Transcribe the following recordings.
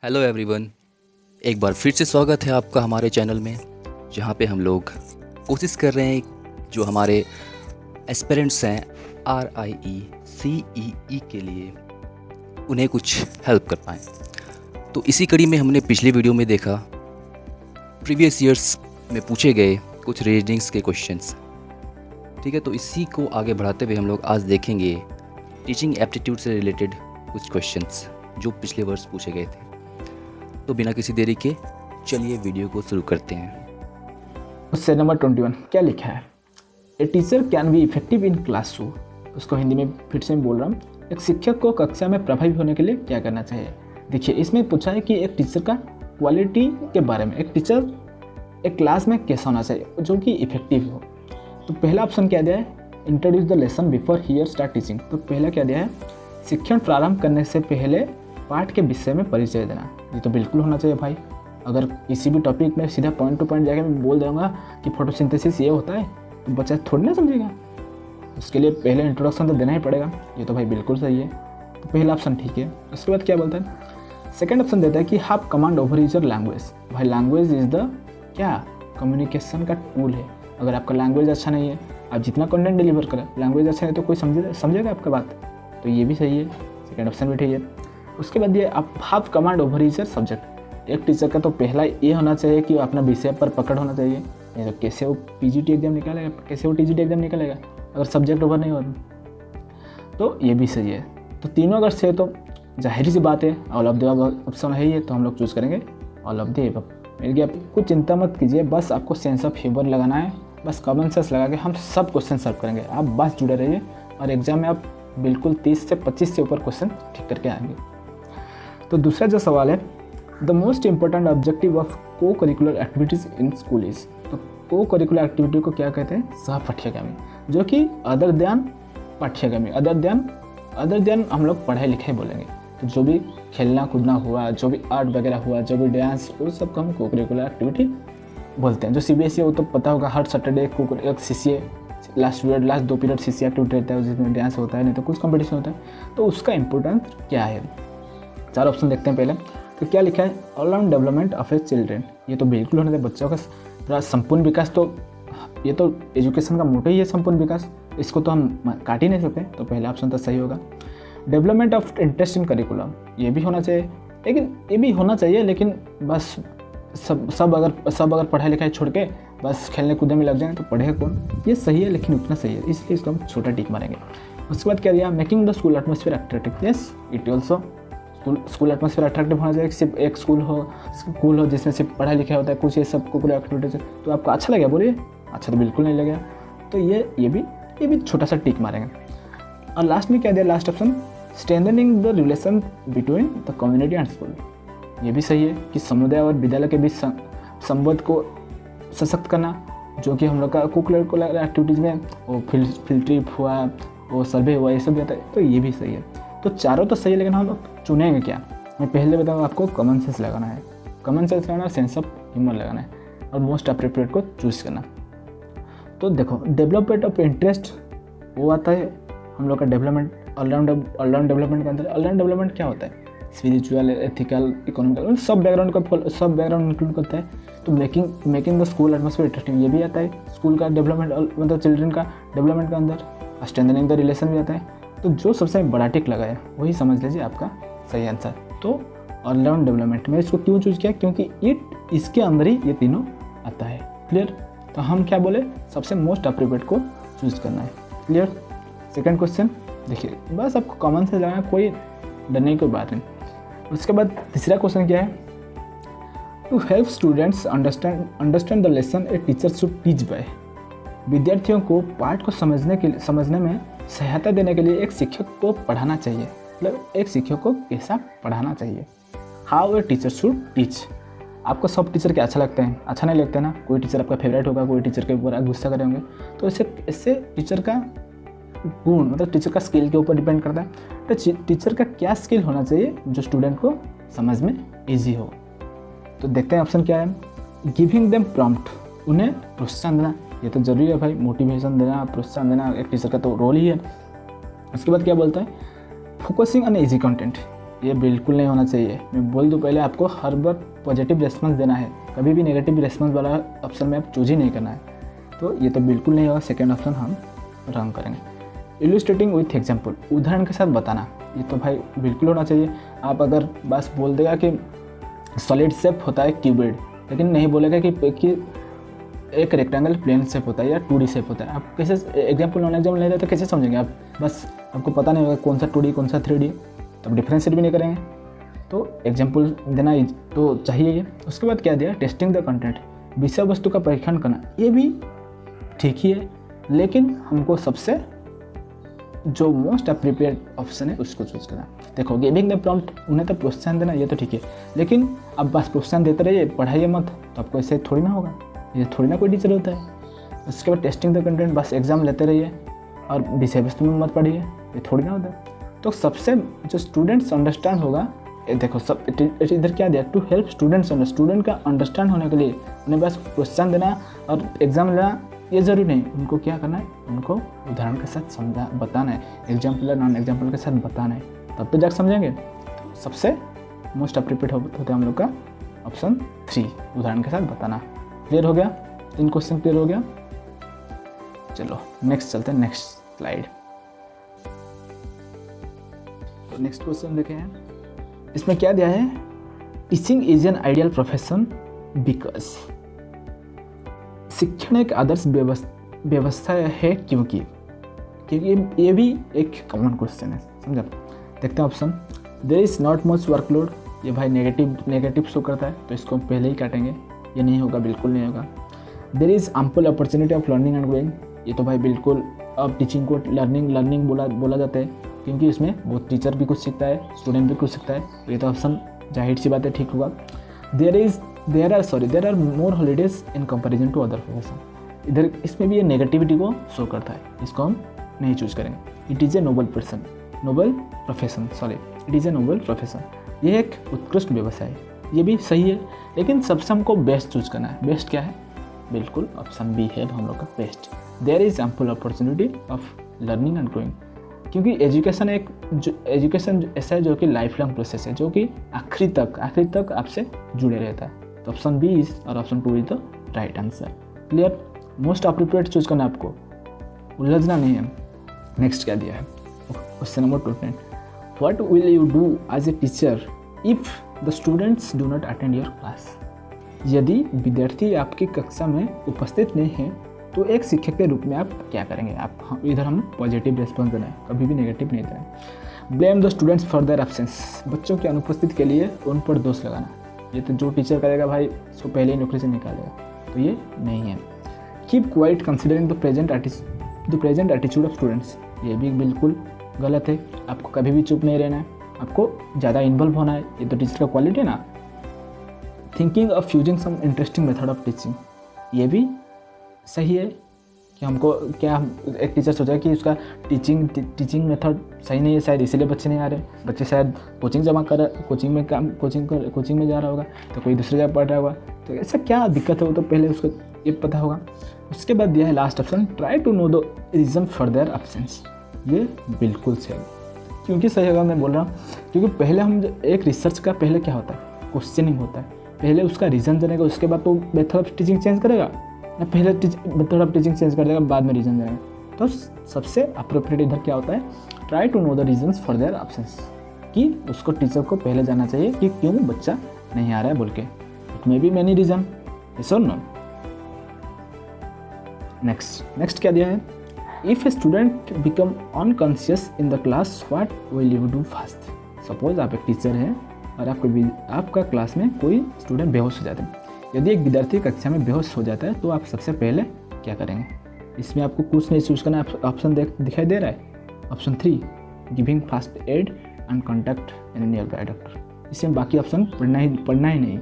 Hello everyone. एक बार फिर से स्वागत है आपका हमारे चैनल में, जहाँ पे हम लोग कोशिश कर रहे हैं जो हमारे एस्पिरेंट्स हैं RIE CEE के लिए उन्हें कुछ हेल्प कर पाएँ। तो इसी कड़ी में हमने पिछले वीडियो में देखा प्रीवियस ईयर्स में पूछे गए कुछ रीजनिंग्स के क्वेश्चंस। ठीक है, तो इसी को आगे बढ़ाते हुए हम लोग आज देखेंगे टीचिंग एप्टीट्यूड से रिलेटेड कुछ क्वेश्चंस जो पिछले वर्ष पूछे गए थे। तो बिना किसी देरी के चलिए वीडियो को शुरू करते हैं। क्वेश्चन नंबर 21 क्या लिखा है? A teacher can be effective in classroom. उसको हिंदी में फिर से बोल रहा हूँ, एक शिक्षक को कक्षा में प्रभावी होने के लिए क्या करना चाहिए। देखिए, इसमें पूछा है कि एक टीचर का क्वालिटी के बारे में, एक टीचर एक क्लास में कैसा होना चाहिए जो कि इफेक्टिव हो। तो पहला ऑप्शन क्या दिया है? Introduce the lesson before here start teaching. तो पहला क्या दिया है? शिक्षण प्रारंभ करने से पहले पाठ के विषय में परिचय देना। ये तो बिल्कुल होना चाहिए भाई। अगर किसी भी टॉपिक में सीधा पॉइंट टू पॉइंट जाकर मैं बोल दूँगा कि फोटोसिंथेसिस ये होता है, तो बच्चा थोड़ी ना समझेगा। उसके लिए पहले इंट्रोडक्शन तो देना ही पड़ेगा। ये तो भाई बिल्कुल सही है। तो पहला ऑप्शन ठीक है। उसके बाद क्या बोलता है? सेकेंड ऑप्शन देता है कि have command over user language. भाई लैंग्वेज इज़ द क्या कम्युनिकेशन का टूल है। अगर आपका लैंग्वेज अच्छा नहीं है, आप जितना कंटेंट डिलीवर करें, लैंग्वेज अच्छा है तो कोई समझेगा आपका बात। तो ये भी सही है, सेकेंड ऑप्शन भी ठीक है। उसके बाद ये आप have command over user subject. एक टीचर का तो पहला ये होना चाहिए कि अपना विषय पर पकड़ होना चाहिए। नहीं तो कैसे वो PGT एग्जाम निकालेगा, कैसे वो TGT एग्जाम निकालेगा अगर सब्जेक्ट ओवर नहीं हो। तो ये भी सही है। तो तीनों अगर से तो जाहिर सी बात है all of the above option है ही है, तो हम लोग चूज़ करेंगे ऑल ऑफ द अबव। मिल गया। कुछ चिंता मत कीजिए, बस आपको सेंस ऑफ ह्यूमर लगाना है। बस कॉमन सेंस लगा के हम सब क्वेश्चन सॉल्व करेंगे। आप बस जुड़े रहिए और एग्जाम में आप बिल्कुल 30 से 25 से ऊपर क्वेश्चन ठीक करके आएंगे। तो दूसरा जो सवाल है, the most important objective of co curricular activities in school is. तो को करिकुलर एक्टिविटी को क्या कहते हैं? सह पाठ्यगामी, जो कि अदर ध्यान पाठ्यगामी। अदर ध्यान हम लोग पढ़ाई लिखाई बोलेंगे। तो जो भी खेलना कूदना हुआ, जो भी आर्ट वगैरह हुआ, जो भी डांस, वो सब को हम को करिकुलर एक्टिविटी बोलते हैं। जो CBSE है वो तो पता होगा, हर सैटरडे एक CCA last 2 period CCA activity रहता है जिसमें डांस होता है, नहीं तो कुछ कंपटीशन होता है। तो उसका इम्पोर्टेंस क्या है? 4 ऑप्शन देखते हैं पहले। तो क्या लिखा है? All round development of a children. ये तो बिल्कुल होना चाहिए। बच्चों का पूरा संपूर्ण विकास, तो ये तो एजुकेशन का मोटो ही है, संपूर्ण विकास। इसको तो हम काट ही नहीं सकते। तो पहला ऑप्शन तो सही होगा। Development of interest in curriculum, ये भी होना चाहिए। लेकिन बस सब अगर पढ़ाई लिखाई छोड़ के बस खेलने कूदने में लग जाएंगे तो पढ़ेगा कौन? ये सही है, लेकिन उतना सही है, इसलिए इसको हम छोटा टिक मारेंगे। उसके बाद क्या दिया? Making the school atmosphere attractive. Yes, it also school atmosphere attractive होना चाहिए। सिर्फ एक स्कूल हो जिसमें सिर्फ पढ़ाई लिखाई होता है, कुछ ये सब को एक्टिविटीज। तो आपको अच्छा लगे? बोलिए। अच्छा तो बिल्कुल नहीं लगेगा। तो ये भी छोटा सा टिक मारेंगे। और लास्ट में क्या दिया? Last option, strengthening the relation between the community and school. ये भी सही है कि समुदाय और विद्यालय के बीच संबंध को सशक्त करना, जो कि हम लोग का को-करिकुलर एक्टिविटीज़ में वो फील्ड ट्रिप हुआ, वो सर्वे हुआ, ये सब भी आता है। तो ये भी सही है। तो चारों तो सही है, लेकिन हम लोग चुनेंगे क्या? मैं पहले बताऊँ आपको, कॉमन सेंस लगाना है। कॉमन सेंस लगाना, सेंस ऑफ ह्यूमर लगाना है और मोस्ट अप्रोप्रिएट को चूज़ करना। तो देखो, डेवलपमेंट ऑफ इंटरेस्ट वो आता है हम लोग का डेवलपमेंट, ऑलराउंड डेवलपमेंट के अंदर। ऑलराउंड डेवलपमेंट क्या होता है? स्पिरिचुअल, एथिकल, इकोनॉमिकल, सब बैकग्राउंड इंक्लूड करता है। तो making the school atmosphere attractive, ये भी आता है। स्कूल का डेवलपमेंट, मतलब चिल्ड्रन का डेवलपमेंट के अंदर। स्ट्रेंथनिंग द रिलेशन भी आता है। तो जो सबसे बड़ा टिक लगा है वही समझ लीजिए आपका सही आंसर। तो ऑलराउंड डेवलपमेंट में इसको क्यों चूज़ किया? क्योंकि इसके अंदर ही ये तीनों आता है। क्लियर? तो हम क्या बोले? सबसे मोस्ट अप्रोप्रिएट को चूज़ करना है। क्लियर? सेकंड क्वेश्चन देखिए, बस आपको कॉमन सेंस लगाना, कोई डरने की बात नहीं। उसके बाद तीसरा क्वेश्चन क्या है? To help students understand the lesson a teacher should teach by. विद्यार्थियों को पाठ को समझने में सहायता देने के लिए एक शिक्षक को पढ़ाना चाहिए। मतलब एक शिक्षक को कैसा पढ़ाना चाहिए? How a teacher should teach. आपको सब टीचर के अच्छा लगते हैं? अच्छा नहीं लगते ना। कोई टीचर आपका फेवरेट होगा, कोई टीचर के ऊपर आप गुस्सा करेंगे। तो इससे टीचर का गुण, मतलब टीचर का स्किल के ऊपर डिपेंड करता है। तो टीचर का क्या स्किल होना चाहिए जो स्टूडेंट को समझ में ईजी हो? तो देखते हैं ऑप्शन क्या है। गिविंग देम प्रॉम्प्ट, उन्हें प्रोत्साहन देना। ये तो जरूरी है भाई, मोटिवेशन देना, प्रोत्साहन देना एक टीचर का तो रोल ही है। उसके बाद क्या बोलता है? Focusing on easy content. ये बिल्कुल नहीं होना चाहिए। मैं बोल दूँ पहले, आपको हर बार पॉजिटिव रेस्पॉन्स देना है, कभी भी नेगेटिव रेस्पॉन्स वाला ऑप्शन में आप चूज ही नहीं करना है। तो ये तो बिल्कुल नहीं होगा, सेकेंड ऑप्शन हम रंग करेंगे। इलस्ट्रेटिंग विथ एग्जाम्पल, उदाहरण के साथ बताना, ये तो भाई बिल्कुल होना चाहिए। आप अगर बस बोल देगा कि सॉलिड शेप होता है क्यूबिड, लेकिन नहीं बोलेगा कि एक रेक्टेंगल प्लेन शेप होता है या 2D शेप होता है, आप कैसे एग्जाम्पल नॉन एग्जाम्पल नहीं रहते कैसे समझेंगे आप? बस आपको पता नहीं होगा कौन सा 2D कौन सा 3D, तो आप डिफ्रेंशिएट भी नहीं करेंगे। तो एग्जाम्पल देना तो चाहिए ये। उसके बाद क्या दिया, टेस्टिंग द कंटेंट, विषय वस्तु का परीक्षण करना, ये भी ठीक ही है, लेकिन हमको सबसे जो मोस्ट अप्रोप्रिएट ऑप्शन है उसको चूज करना। देखो, गिविंग द प्रॉम्प्ट, उन्हें तो प्रोत्साहन देना, ये तो ठीक है, लेकिन अब बस प्रोत्साहन देते रहिए, पढ़ाइए मत, तो आपको ऐसे थोड़ी ना होगा, ये थोड़ी ना कोई टीचर होता है। उसके बाद टेस्टिंग द कंटेंट, बस एग्जाम लेते रहिए और विषय वस्तु में मत पढ़िए, ये थोड़ी ना होता है। तो सबसे जो स्टूडेंट्स अंडरस्टैंड होगा, देखो सब इधर क्या दिया, टू हेल्प स्टूडेंट्स, स्टूडेंट का अंडरस्टैंड होने के लिए उन्हें बस प्रोत्साहन देना और एग्जाम लेना ये ज़रूरी नहीं, उनको क्या करना है, उनको उदाहरण के साथ बताना है, एग्जाम्पल या नॉन एग्जाम्पल के साथ बताना है, तब तो जाकर समझेंगे। तो सबसे मोस्ट अप्रोप्रिएट होता है हम लोग का ऑप्शन 3, उदाहरण के साथ बताना। क्लियर हो गया? 3 क्वेश्चन क्लियर हो गया। चलो नेक्स्ट चलते हैं, नेक्स्ट स्लाइड। तो नेक्स्ट क्वेश्चन देखें, इसमें क्या दिया है, teaching is an ideal profession because, शिक्षण एक आदर्श व्यवस्था है क्योंकि ये भी एक कॉमन क्वेश्चन है, समझा? देखते हैं option. There is not much workload, ये भाई नेगेटिव शो करता है, तो इसको पहले ही काटेंगे, ये नहीं होगा, बिल्कुल नहीं होगा। There is ample opportunity of learning and growing, ये तो भाई बिल्कुल, अब टीचिंग को लर्निंग बोला जाता है, क्योंकि इसमें वो टीचर भी कुछ सीखता है, स्टूडेंट भी कुछ सीखता है, तो ये तो ऑप्शन जाहिर सी बात है ठीक होगा। There are more holidays in comparison to other profession, इधर इसमें भी ये नेगेटिविटी को शो करता है, इसको हम नहीं चूज करेंगे। It is a noble profession, it is a noble profession, ये एक उत्कृष्ट व्यवसाय है, ये भी सही है, लेकिन सबसे हमको बेस्ट चूज करना है। बेस्ट क्या है? बिल्कुल ऑप्शन बी है हम लोग का best. There is ample opportunity of learning and growing, क्योंकि एजुकेशन ऐसा है जो कि लाइफ लॉन्ग प्रोसेस है, जो कि आखिरी तक आपसे जुड़े रहता है। तो ऑप्शन बी इज और option 2 is the right answer. Clear? Most appropriate choose करना, आपको उलझना नहीं है। नेक्स्ट क्या दिया है, question number 29, what will you do as a teacher if the students do not attend your class, यदि विद्यार्थी आपकी कक्षा में उपस्थित नहीं है तो एक शिक्षक के रूप में आप क्या करेंगे? इधर हम पॉजिटिव रेस्पॉन्स देना है, कभी भी नेगेटिव नहीं देना है। Blame the students for their absence, बच्चों की अनुपस्थिति के लिए उन पर दोष लगाना, ये तो जो टीचर करेगा भाई उसको पहले ही नौकरी से निकालेगा, तो ये नहीं है। Keep quiet considering the present attitude of students, ये भी बिल्कुल गलत है, आपको कभी भी चुप नहीं रहना है, आपको ज़्यादा इन्वॉल्व होना है, ये तो टीचर का क्वालिटी है ना। Thinking of using some interesting method of teaching, ये भी सही है कि हमको क्या एक टीचर सोचा कि उसका टीचिंग मेथड सही नहीं है, शायद इसीलिए बच्चे नहीं आ रहे, बच्चे शायद कोचिंग में जा रहा होगा, तो कोई दूसरी जगह पढ़ रहा होगा, तो ऐसा क्या दिक्कत है वो तो पहले उसको ये पता होगा। उसके बाद दिया है last option, try to know the reason for their absence, ये बिल्कुल सही, क्योंकि सही होगा मैं बोल रहा हूँ, क्योंकि पहले हम एक रिसर्च का पहले क्या होता है, क्वेश्चनिंग होता है, पहले उसका रीज़न जानेगा, उसके बाद तो मेथड ऑफ टीचिंग चेंज करेगा, या पहले मेथड ऑफ टीचिंग चेंज कर देगा बाद में रीज़न जाएगा। तो सबसे अप्रोप्रिएट इधर क्या होता है, try to know the reasons for their absence, कि उसको टीचर को पहले जानना चाहिए कि क्यों बच्चा नहीं आ रहा है बोल के, it may be many reason, yes और नो। नेक्स्ट क्या दिया है, if a student become unconscious in the class what will you do first, suppose आप एक टीचर हैं और आपका क्लास में कोई स्टूडेंट बेहोश हो जाता है, यदि एक विद्यार्थी कक्षा में बेहोश हो जाता है तो आप सबसे पहले क्या करेंगे? इसमें आपको कुछ नहीं चूज करना, ऑप्शन दिखाई दे रहा है, option 3 giving first aid and contact in nearby doctor, इसमें बाकी ऑप्शन पढ़ना ही नहीं,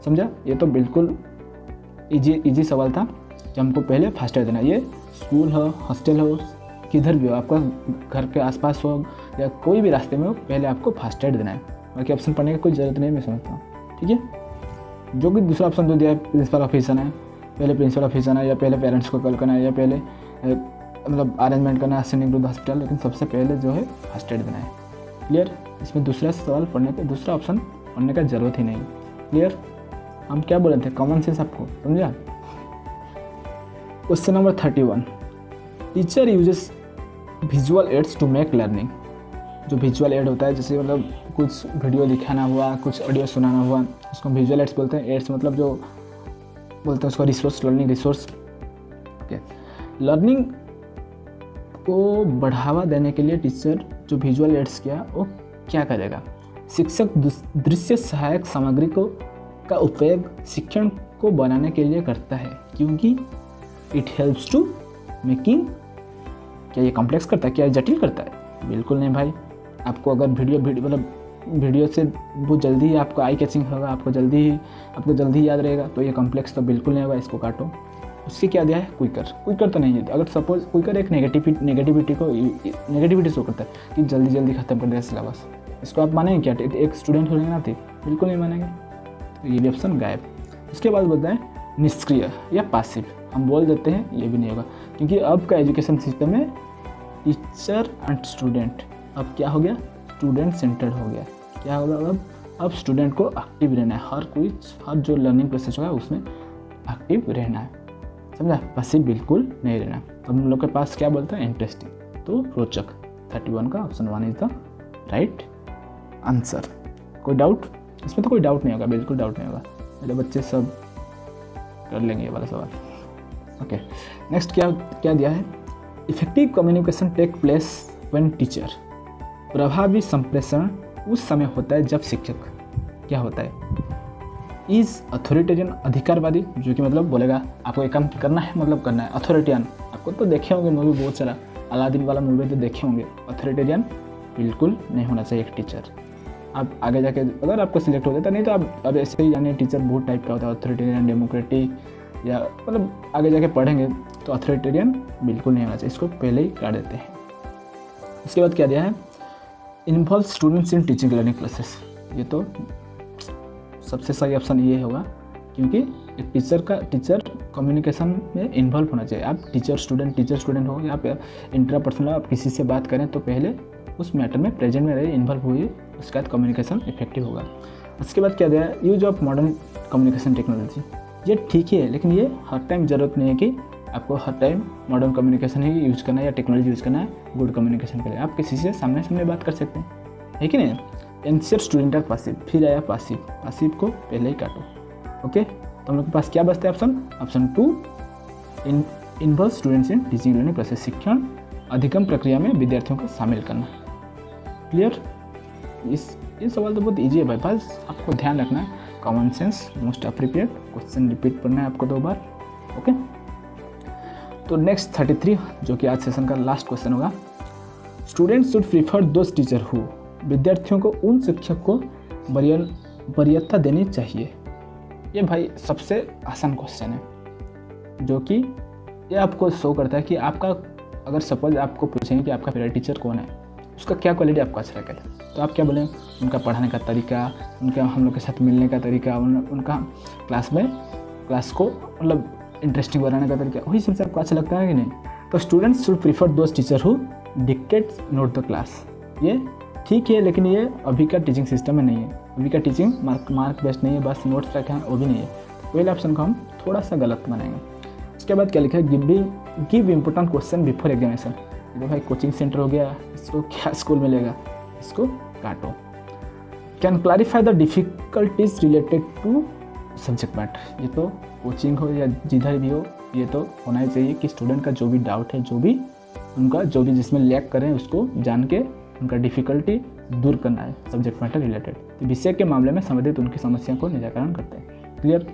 समझा? ये तो बिल्कुल इजी सवाल था कि हमको पहले फास्ट एड देना, ये स्कूल हो, हॉस्टल हो, किधर भी हो, आपका घर के आसपास हो या कोई भी रास्ते में हो, पहले आपको फास्ट एड देना है, बाकी ऑप्शन पढ़ने की कोई ज़रूरत नहीं, मैं समझता हूँ, ठीक है। जो कि दूसरा ऑप्शन जो दिया है प्रिंसिपल ऑफिस आना है, पहले प्रिंसिपल ऑफिस आना है, या पहले पेरेंट्स को कॉल करना है, या पहले मतलब अरेंजमेंट करना है सेंडिंग टू द हॉस्पिटल, लेकिन सबसे पहले जो है फर्स्ट एड देना है। क्लियर? इसमें दूसरा सवाल पढ़ने का, दूसरा ऑप्शन पढ़ने का जरूरत ही नहीं। क्लियर? हम क्या बोले थे, कॉमन सेंस आपको समझा। Question number 31, teacher uses visual aids to make learning. जो विजुअल एड होता है, जैसे मतलब कुछ वीडियो दिखाना हुआ, कुछ ऑडियो सुनाना हुआ, उसको विजुअल एड्स बोलते हैं। एड्स मतलब जो बोलते हैं उसको resource, learning resource. Okay, learning को बढ़ावा देने के लिए टीचर जो विजुअल एड्स किया वो क्या करेगा? शिक्षक दृश्य सहायक सामग्री का उपयोग शिक्षण को बनाने के लिए करता है, क्योंकि इट हेल्प्स टू मेकिंग। क्या ये कॉम्प्लेक्स करता है? क्या ये जटिल करता है? बिल्कुल नहीं भाई। आपको अगर वीडियो से बहुत जल्दी ही आपको आई कैचिंग होगा, आपको जल्दी याद रहेगा, तो ये कॉम्प्लेक्स तो बिल्कुल नहीं होगा। इसको काटो। उससे क्या दिया है? क्विकर तो नहीं है। अगर सपोज क्विकर एक नेगेटिविटी शो करता है कि जल्दी खत्म कर दिया सिलेबस, इसको आप मानेंगे क्या? एक स्टूडेंट होने ना थे, बिल्कुल नहीं मानेंगे। तो ये भी ऑप्शन गायब। उसके बाद बोलते हैं निष्क्रिय या पासिव। हम बोल देते हैं ये भी नहीं होगा, क्योंकि अब का एजुकेशन सिस्टम में टीचर एंड स्टूडेंट अब क्या हो गया? स्टूडेंट सेंटर्ड हो गया। क्या होगा अब स्टूडेंट को एक्टिव रहना है। हर जो लर्निंग प्रोसेस होगा उसमें एक्टिव रहना है, समझा? पैसिव बिल्कुल नहीं रहना। तो हम लोग के पास क्या बोलते हैं? इंटरेस्टिंग, तो रोचक। 31 का option 1 is the right answer. कोई डाउट? इसमें तो कोई डाउट नहीं होगा, बिल्कुल डाउट नहीं होगा। मेरे बच्चे सब कर लेंगे ये वाला सवाल। ओके, नेक्स्ट क्या दिया है? Effective communication take place when teacher. प्रभावी संप्रेषण उस समय होता है जब शिक्षक क्या होता है? इज अथॉरिटेरियन, अधिकारवादी, जो कि मतलब बोलेगा आपको एक काम करना है मतलब करना है। अथॉरिटेरियन, आपको तो देखे होंगे मूवी बहुत सारा, अलादीन वाला मूवी तो देखे होंगे। अथॉरिटेरियन बिल्कुल नहीं होना चाहिए एक टीचर। आप आगे जाके अगर आपको सिलेक्ट हो जाता, नहीं तो आप अब ऐसे ही यानी टीचर बहुत टाइप का होता है, अथॉरिटेरियन, डेमोक्रेटिक, या मतलब आगे जाके पढ़ेंगे तो अथॉरिटेरियन बिल्कुल नहीं होना चाहिए। इसको पहले ही काट देते हैं। उसके बाद क्या दिया है? Involve students in teaching learning process. ये तो सबसे सही ऑप्शन ये होगा, क्योंकि एक टीचर कम्युनिकेशन में इन्वॉल्व होना चाहिए। आप टीचर स्टूडेंट हो या आप इंट्रापर्सनल आप किसी से बात करें तो पहले उस मैटर में प्रेजेंट में रहे, इन्वॉल्व हुई, उसके बाद कम्युनिकेशन इफेक्टिव होगा। उसके बाद क्या दिया है? Use of modern communication technology. ये ठीक है, लेकिन ये हर टाइम ज़रूरत नहीं है कि आपको हर टाइम मॉडर्न कम्युनिकेशन ही यूज़ करना है या टेक्नोलॉजी यूज़ करना है गुड कम्युनिकेशन के लिए। आप किसी से सामने बात कर सकते हैं, है कि नहीं? एंशियर स्टूडेंट आर पासिव, फिर आया पासिव को पहले ही काटो। ओके, तो हम लोग के पास क्या बचता है? Option 2 involve students in teaching learning process. शिक्षण अधिगम प्रक्रिया में विद्यार्थियों को शामिल करना। क्लियर? ये सवाल तो बहुत ईजी है भाई, बस आपको ध्यान रखना है। Common sense, most appropriate, question repeat पढ़ना है आपको 2 बार। ओके, तो नेक्स्ट 33 जो कि आज सेशन का लास्ट क्वेश्चन होगा। Students should prefer those teacher who. विद्यार्थियों को उन शिक्षक को वरीयता देनी चाहिए। ये भाई सबसे आसान क्वेश्चन है, जो कि ये आपको शो करता है कि आपका, अगर सपोज आपको पूछेंगे कि आपका फेवरेट टीचर कौन है, उसका क्या क्वालिटी आपको अच्छा लगता है, तो आप क्या बोलेंगे? उनका पढ़ाने का तरीका, उनका हम लोग के साथ मिलने का तरीका, उनका क्लास को मतलब इंटरेस्टिंग बनाने का तरीका, वही सबसे आपको अच्छा लगता है कि नहीं? तो students should prefer those teacher who dictates note the class. ये ठीक है, लेकिन ये अभी का टीचिंग सिस्टम में नहीं है। अभी का टीचिंग मार्क बेस्ड नहीं है, बस नोट्स रखे हैं, वो भी नहीं है। पहले ऑप्शन को हम थोड़ा सा गलत बनाएंगे। उसके बाद क्या लिखा है? Give important question before examination. ये भाई कोचिंग सेंटर हो गया, इसको क्या स्कूल मिलेगा? इसको काटो। Can clarify the difficulties related to subject matter. ये तो कोचिंग हो या जिधर भी हो, ये तो होना ही चाहिए कि स्टूडेंट का जो भी डाउट है, जो भी जिसमें लैक करें, उसको जान के उनका डिफ़िकल्टी दूर करना है सब्जेक्ट मैटर रिलेटेड। तो विषय के मामले में संबंधित उनकी समस्या को निराकरण करते हैं। क्लियर?